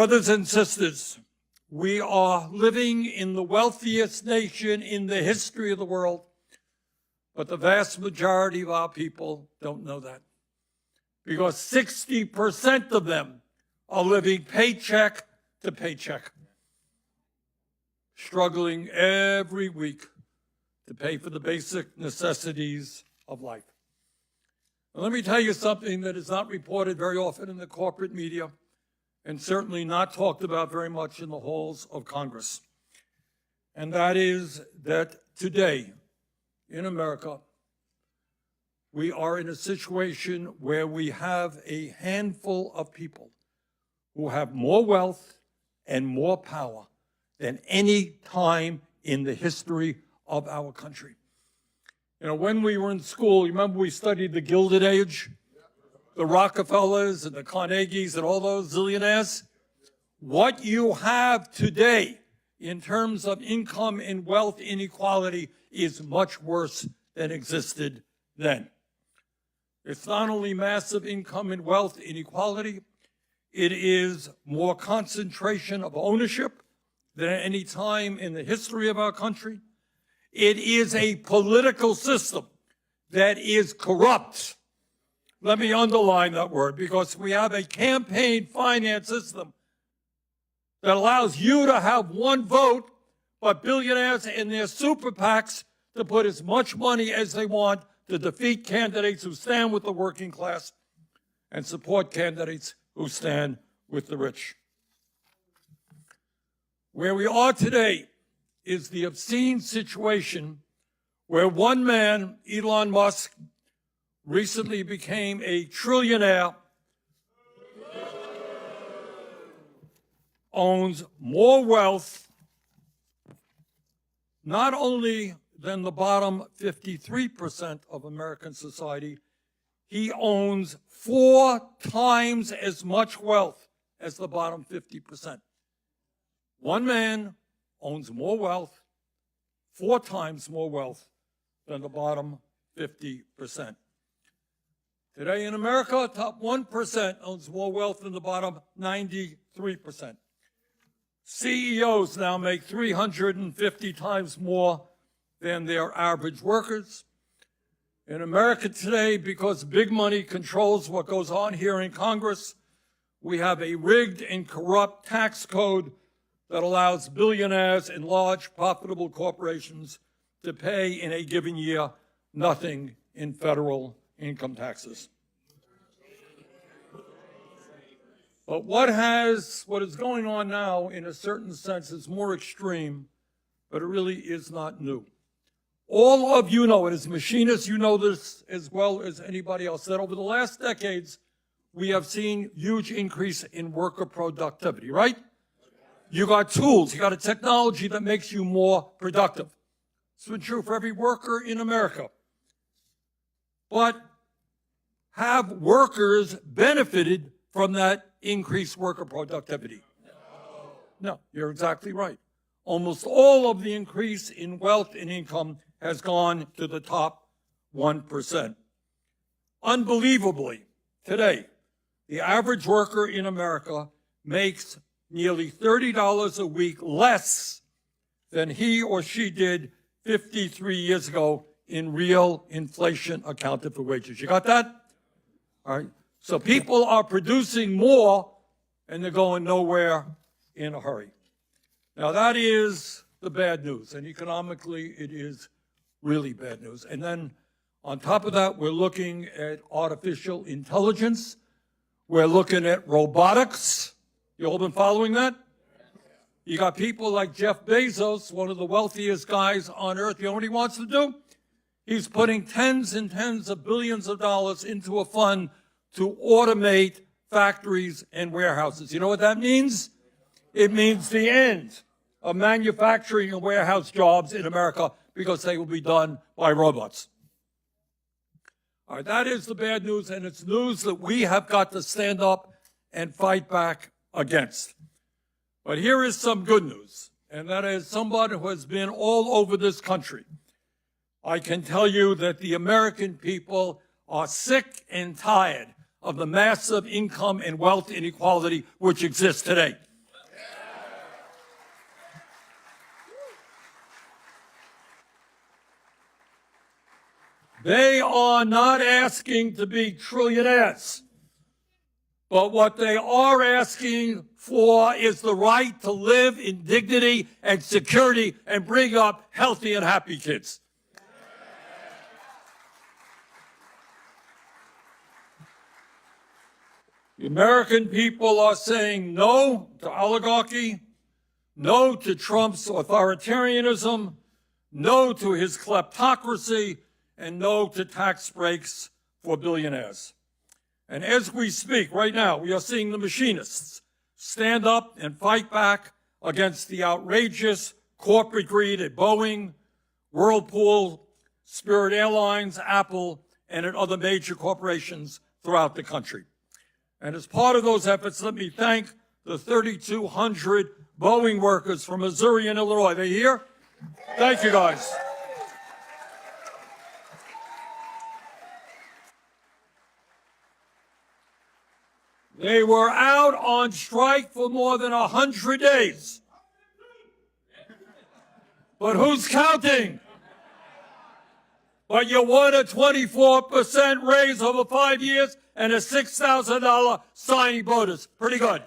Brothers and sisters, we are living in the wealthiest nation in the history of the world, but the vast majority of our people don't know that, because 60% of them are living paycheck to paycheck, struggling every week to pay for the basic necessities of life. Now, let me tell you something that is not reported very often in the corporate media, and certainly not talked about very much in the halls of Congress. And that is that today in America, we are in a situation where we have a handful of people who have more wealth and more power than any time in the history of our country. You know, when we were in school, you remember we studied the Gilded Age? The Rockefellers and the Carnegies and all those zillionaires? What you have today in terms of income and wealth inequality is much worse than existed then. It's not only massive income and wealth inequality, it is more concentration of ownership than at any time in the history of our country. It is a political system that is corrupt. Let me underline that word, because we have a campaign finance system that allows you to have one vote, but billionaires and their super PACs to put as much money as they want to defeat candidates who stand with the working class and support candidates who stand with the rich. Where we are today is the obscene situation where one man, Elon Musk, recently became a trillionaire, owns more wealth not only than the bottom 53% of American society, he owns 4 times as much wealth as the bottom 50%. One man owns more wealth, 4 times more wealth than the bottom 50%. Today in America, top 1% owns more wealth than the bottom 93%. CEOs now make 350 times more than their average workers. In America today, because big money controls what goes on here in Congress, we have a rigged and corrupt tax code that allows billionaires and large profitable corporations to pay in a given year nothing in federal income taxes. But what is going on now, in a certain sense, is more extreme, but it really is not new. All of you know it. As machinists, you know this as well as anybody else, that over the last decades, we have seen huge increase in worker productivity, right? You got tools, you got a technology that makes you more productive. It's been true for every worker in America. But have workers benefited from that increased worker productivity? No, you're exactly right. Almost all of the increase in wealth and income has gone to the top 1%. Unbelievably, today, the average worker in America makes nearly $30 a week less than he or she did 53 years ago in real inflation accounted for wages. You got that? All right. So people are producing more and they're going nowhere in a hurry. Now that is the bad news, and economically it is really bad news. And then on top of that, we're looking at artificial intelligence. We're looking at robotics. You all been following that? You got people like Jeff Bezos, one of the wealthiest guys on earth. You know what he wants to do? He's putting tens and tens of billions of dollars into a fund to automate factories and warehouses. You know what that means? It means the end of manufacturing and warehouse jobs in America, because they will be done by robots. All right, that is the bad news, and it's news that we have got to stand up and fight back against. But here is some good news, and that is somebody who has been all over this country. I can tell you that the American people are sick and tired of the massive income and wealth inequality which exists today. They are not asking to be trillionaires. But what they are asking for is the right to live in dignity and security and bring up healthy and happy kids. The American people are saying no to oligarchy, no to Trump's authoritarianism, no to his kleptocracy, and no to tax breaks for billionaires. And as we speak right now, we are seeing the machinists stand up and fight back against the outrageous corporate greed at Boeing, Whirlpool, Spirit Airlines, Apple, and at other major corporations throughout the country. And as part of those efforts, let me thank the 3,200 Boeing workers from Missouri and Illinois. They here? Thank you, guys. They were out on strike for more than 100 days. But who's counting? But you won a 24% raise over 5 years and a $6,000 signing bonus. Pretty good.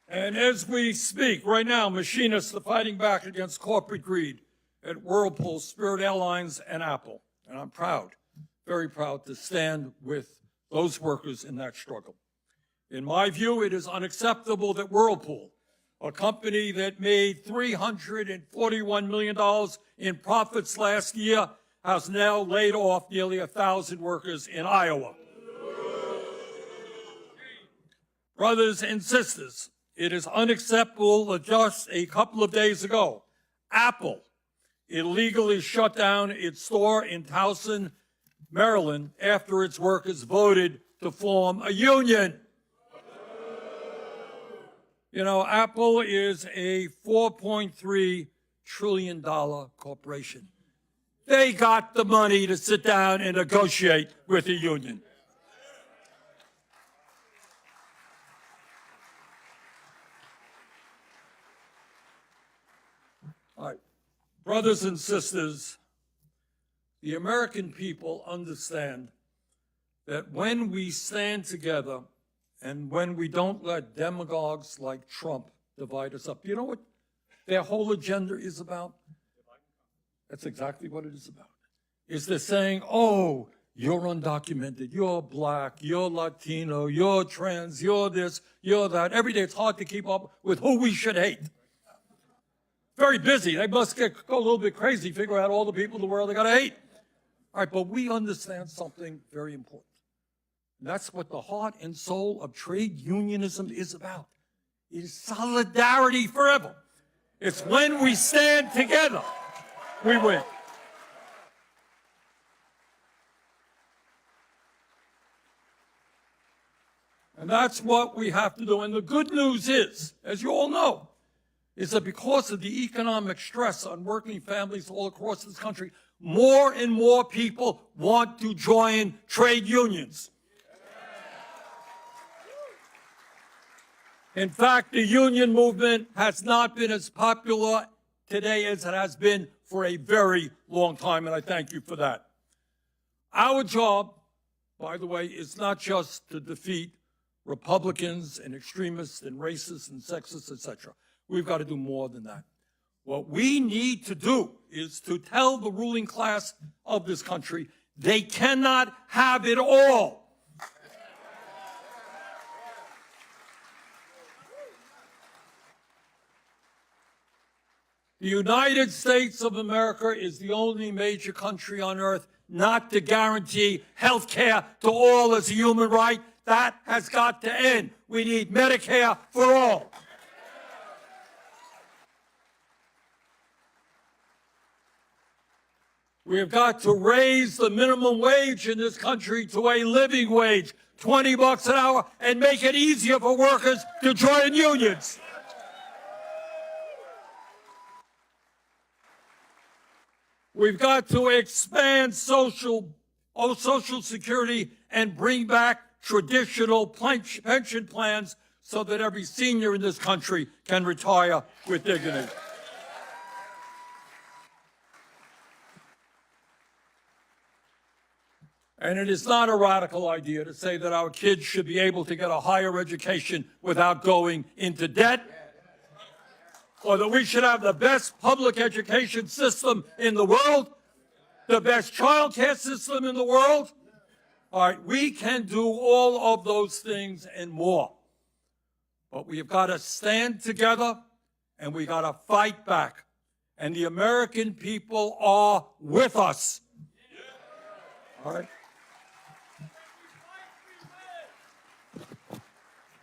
And as we speak right now, machinists are fighting back against corporate greed at Whirlpool, Spirit Airlines, and Apple. And I'm proud, very proud, to stand with those workers in that struggle. In my view, it is unacceptable that Whirlpool, a company that made $341 million in profits last year, has now laid off nearly 1,000 workers in Iowa. Brothers and sisters, it is unacceptable that just a couple of days ago, Apple illegally shut down its store in Towson, Maryland, after its workers voted to form a union. You know, Apple is a $4.3 trillion corporation. They got the money to sit down and negotiate with the union. All right. Brothers and sisters, the American people understand that when we stand together and when we don't let demagogues like Trump divide us up, you know what their whole agenda is about? That's exactly what it is about. Is they're saying, oh, you're undocumented, you're black, you're Latino, you're trans, you're this, you're that. Every day it's hard to keep up with who we should hate. Very busy. They must go a little bit crazy, figure out all the people in the world they got to hate. All right, but we understand something very important. And that's what the heart and soul of trade unionism is about. It is solidarity forever. It's when we stand together, we win. And that's what we have to do. And the good news is, as you all know, is that because of the economic stress on working families all across this country, more and more people want to join trade unions. In fact, the union movement has not been as popular today as it has been for a very long time, and I thank you for that. Our job, by the way, is not just to defeat Republicans and extremists and racists and sexists, etc. We've got to do more than that. What we need to do is to tell the ruling class of this country they cannot have it all. The United States of America is the only major country on earth not to guarantee health care to all as a human right. That has got to end. We need Medicare for all. We have got to raise the minimum wage in this country to a living wage, $20 an hour, and make it easier for workers to join unions. We've got to expand Social Security and bring back traditional pension plans so that every senior in this country can retire with dignity. And it is not a radical idea to say that our kids should be able to get a higher education without going into debt, or that we should have the best public education system in the world, the best child care system in the world. All right, we can do all of those things and more. But we have got to stand together and we got to fight back. And the American people are with us. All right.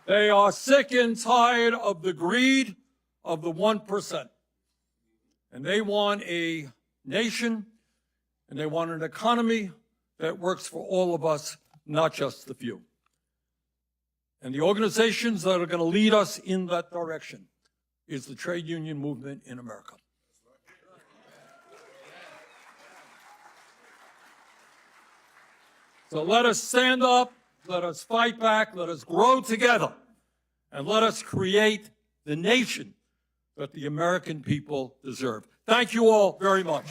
They are sick and tired of the greed of the 1%. And they want a nation and they want an economy that works for all of us, not just the few. And the organizations that are going to lead us in that direction is the trade union movement in America. So let us stand up, let us fight back, let us grow together, and let us create the nation that the American people deserve. Thank you all very much.